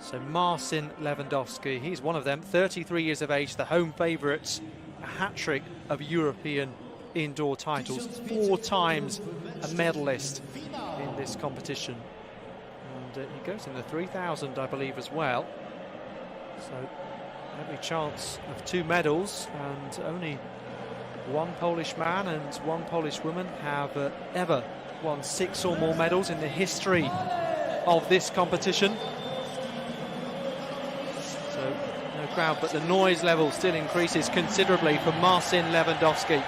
So Marcin Lewandowski, he's one of them, 33 years of age, the home favourites, a hat-trick of European indoor titles, 4 times a medalist in this competition. And he goes in the 3000, I believe, as well. So every chance of 2 medals, and only one Polish man and one Polish woman have ever won 6 or more medals in the history of this competition. So no crowd, but the noise level still increases considerably for Marcin Lewandowski.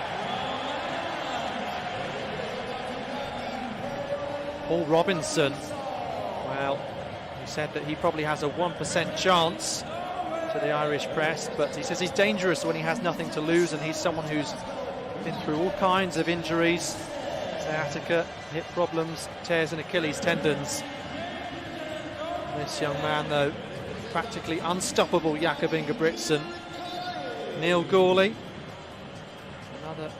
Paul Robinson, well, he said that he probably has a 1% chance to the Irish press, but he says he's dangerous when he has nothing to lose, and he's someone who's been through all kinds of injuries, sciatica, hip problems, tears and Achilles tendons. This young man, though, practically unstoppable, Jakob Ingebrigtsen. Neil Gourley, another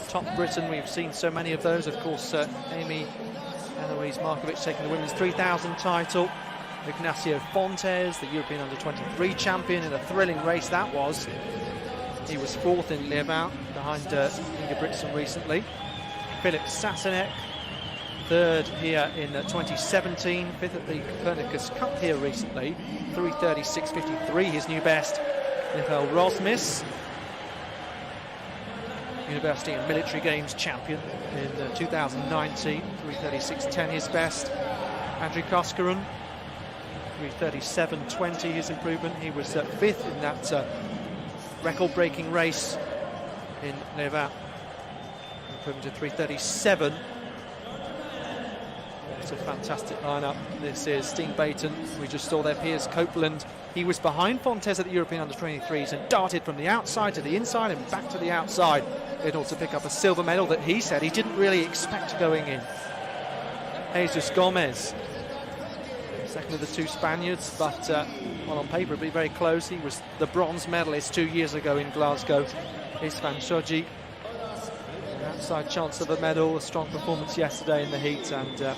top Briton. We've seen so many of those. Of course, Amy Eloise Markovic taking the women's 3000 title. Ignacio Fontes, the European under-23 champion, in a thrilling race that was. He was 4th in Leeuwarden behind Ingebrigtsen recently. Philip Sassenech, 3rd here in 2017, 5th at the Copernicus Cup here recently. 3:36.53, his new best. Michael Rosmis, University and Military Games champion in 2019. 3:36.10, his best. Andrew Koskinen, 3:37.20, his improvement. He was 5th in that record-breaking race in Leeuwarden. Improvement to 3:37. It's a fantastic lineup. This is Steen Baton. We just saw there Piers Copeland. He was behind Fontes at the European under-23s and darted from the outside to the inside and back to the outside in order to pick up a silver medal that he said he didn't really expect going in. Jesus Gomez, second of the 2 Spaniards, but well, on paper it'd be very close. He was the bronze medalist 2 years ago in Glasgow. Istvan Shoji, an outside chance of a medal, a strong performance yesterday in the heat, and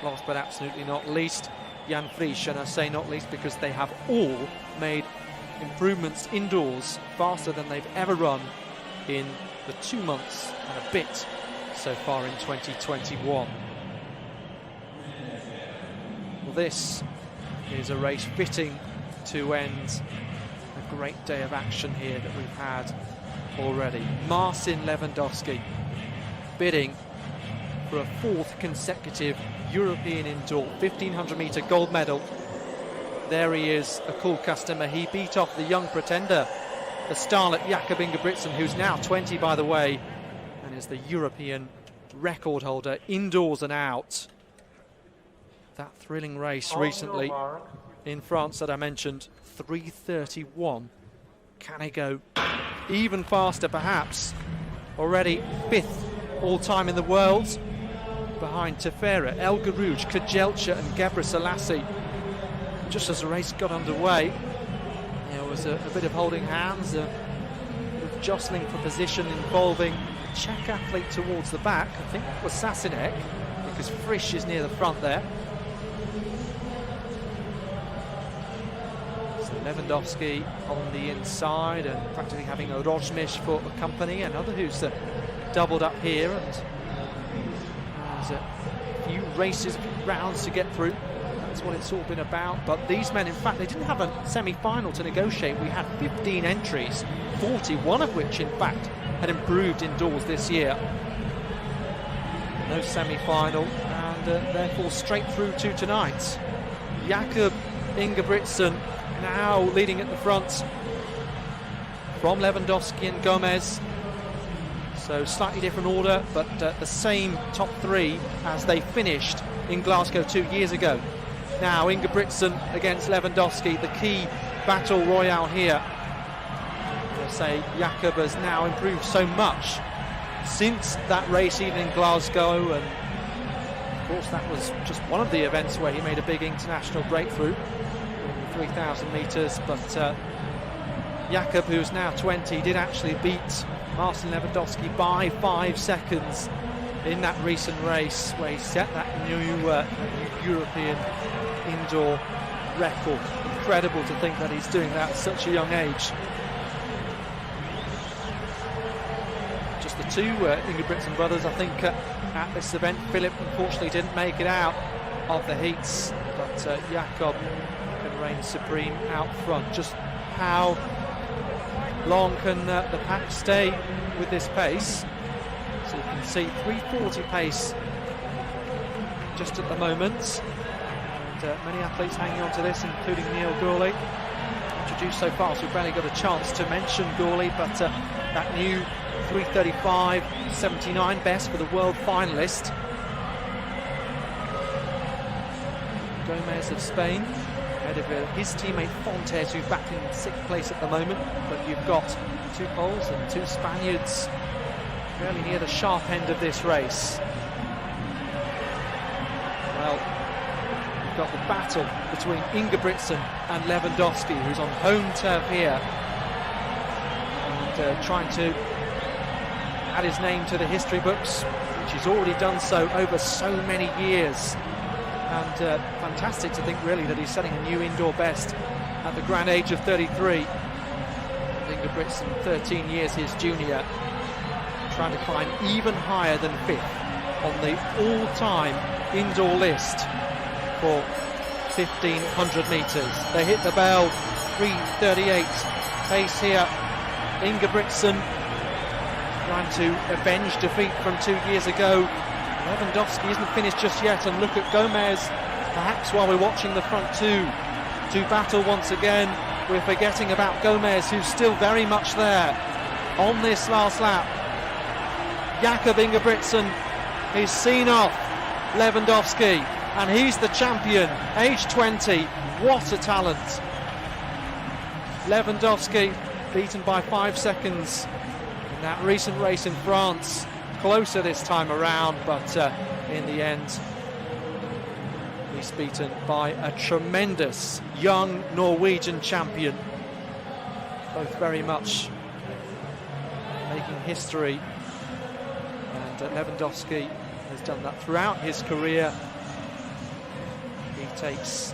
last but absolutely not least, Jan Frisch. And I say not least because they have all made improvements indoors faster than they've ever run in the 2 months and a bit so far in 2021. Well, this is a race fitting to end a great day of action here that we've had already. Marcin Lewandowski bidding for a 4th consecutive European indoor 1500-metre gold medal. There he is, a cool customer. He beat off the young pretender, the starlet Jakob Ingebrigtsen, who's now 20, by the way, and is the European record holder indoors and out. That thrilling race recently in France that I mentioned, 3:31. Can he go even faster, perhaps? Already 5th all-time in the world, behind Tefera, El Garouj, Kajelcha and Gebre Selassie. Just as the race got underway, there was a bit of holding hands, a bit of jostling for position involving a Czech athlete towards the back. I think that was Sassenech, because Frisch is near the front there. So Lewandowski on the inside and practically having a Rosmish for company, another who's doubled up here, and there's a few races, a few rounds to get through. That's what it's all been about. But these men, in fact, they didn't have a semi-final to negotiate. We had 15 entries, 41 of which, in fact, had improved indoors this year. No semi-final, and therefore straight through to tonight. Jakob Ingebrigtsen now leading at the front from Lewandowski and Gomez. So slightly different order, but the same top 3 as they finished in Glasgow 2 years ago. Now Ingebrigtsen against Lewandowski, the key battle royale here. I say Jakob has now improved so much since that race even in Glasgow, and of course that was just one of the events where he made a big international breakthrough in 3,000 metres. But Jakob, who's now 20, did actually beat Marcin Lewandowski by 5 seconds in that recent race where he set that new European indoor record. Incredible to think that he's doing that at such a young age. Just the two Ingebrigtsen brothers, I think, at this event. Philip unfortunately didn't make it out of the heats, but Jakob can reign supreme out front. Just how long can the pack stay with this pace? So you can see 3:40 pace just at the moment. And many athletes hanging on to this, including Neil Gourley. Introduced so far, so we've barely got a chance to mention Gourley, but that new 3:35.79 best for the world finalist. Gomez of Spain, ahead of his teammate Fontes, who's back in 6th place at the moment. But you've got 2 Poles and 2 Spaniards fairly near the sharp end of this race. Well, you've got the battle between Ingebrigtsen and Lewandowski, who's on home turf here, and trying to add his name to the history books, which he's already done so over so many years. And fantastic to think, really, that he's setting a new indoor best at the grand age of 33. Ingebrigtsen, 13 years his junior, trying to climb even higher than 5th on the all-time indoor list for 1,500 metres. They hit the bell, 3:38 pace here. Ingebrigtsen trying to avenge defeat from 2 years ago. Lewandowski isn't finished just yet, and look at Gomez, perhaps while we're watching the front two battle once again. We're forgetting about Gomez, who's still very much there on this last lap. Jakob Ingebrigtsen, he's seen off Lewandowski, and he's the champion, age 20. What a talent. Lewandowski beaten by 5 seconds in that recent race in France. Closer this time around, but in the end he's beaten by a tremendous young Norwegian champion. Both very much making history, and Lewandowski has done that throughout his career. He takes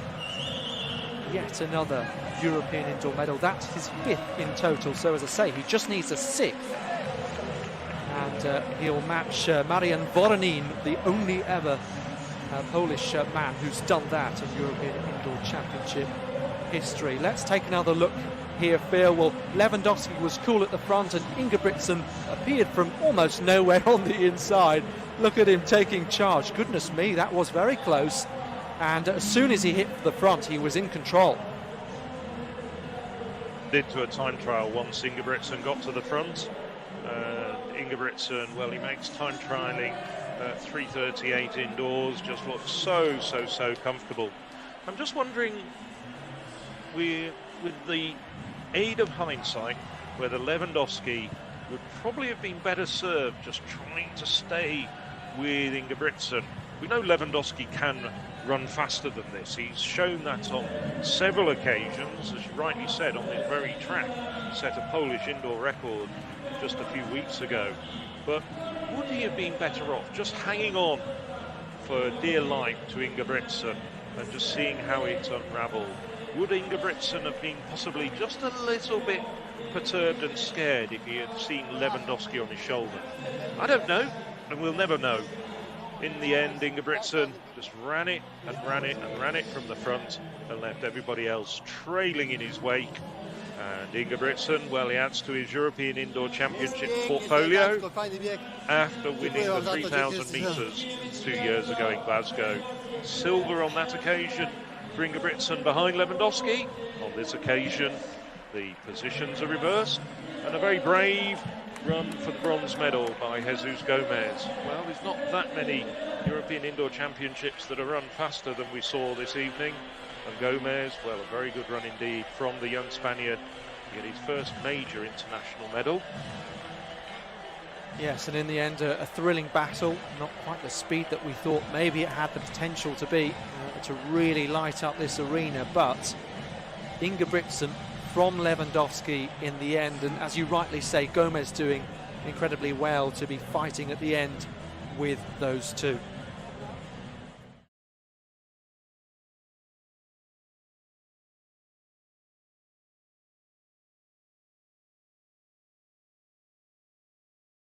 yet another European indoor medal. That's his 5th in total, so as I say, he just needs a 6th. And he'll match Marian Voronin, the only ever Polish man who's done that in European Indoor Championship history. Let's take another look here, Phil. Well, Lewandowski was cool at the front, and Ingebrigtsen appeared from almost nowhere on the inside. Look at him taking charge. Goodness me, that was very close. And as soon as he hit the front, he was in control. Did to a time trial once Ingebrigtsen got to the front. Ingebrigtsen, well, he makes time trialing 3:38 indoors, just looks so comfortable. I'm just wondering, with the aid of hindsight, whether Lewandowski would probably have been better served just trying to stay with Ingebrigtsen. We know Lewandowski can run faster than this. He's shown that on several occasions, as you rightly said, on this very track. He set a Polish indoor record just a few weeks ago. But would he have been better off just hanging on for dear life to Ingebrigtsen and just seeing how it unravelled? Would Ingebrigtsen have been possibly just a little bit perturbed and scared if he had seen Lewandowski on his shoulder? I don't know, and we'll never know. In the end, Ingebrigtsen just ran it from the front and left everybody else trailing in his wake. And Ingebrigtsen, well, he adds to his European Indoor Championship portfolio after winning the 3,000 metres 2 years ago in Glasgow. Silver on that occasion for Ingebrigtsen behind Lewandowski. On this occasion, the positions are reversed, and a very brave run for the bronze medal by Jesus Gomez. Well, there's not that many European Indoor Championships that are run faster than we saw this evening. And Gomez, well, a very good run indeed from the young Spaniard to get his first major international medal. Yes, and in the end, a thrilling battle. Not quite the speed that we thought maybe it had the potential to be, to really light up this arena. But Ingebrigtsen from Lewandowski in the end, and as you rightly say, Gomez doing incredibly well to be fighting at the end with those two.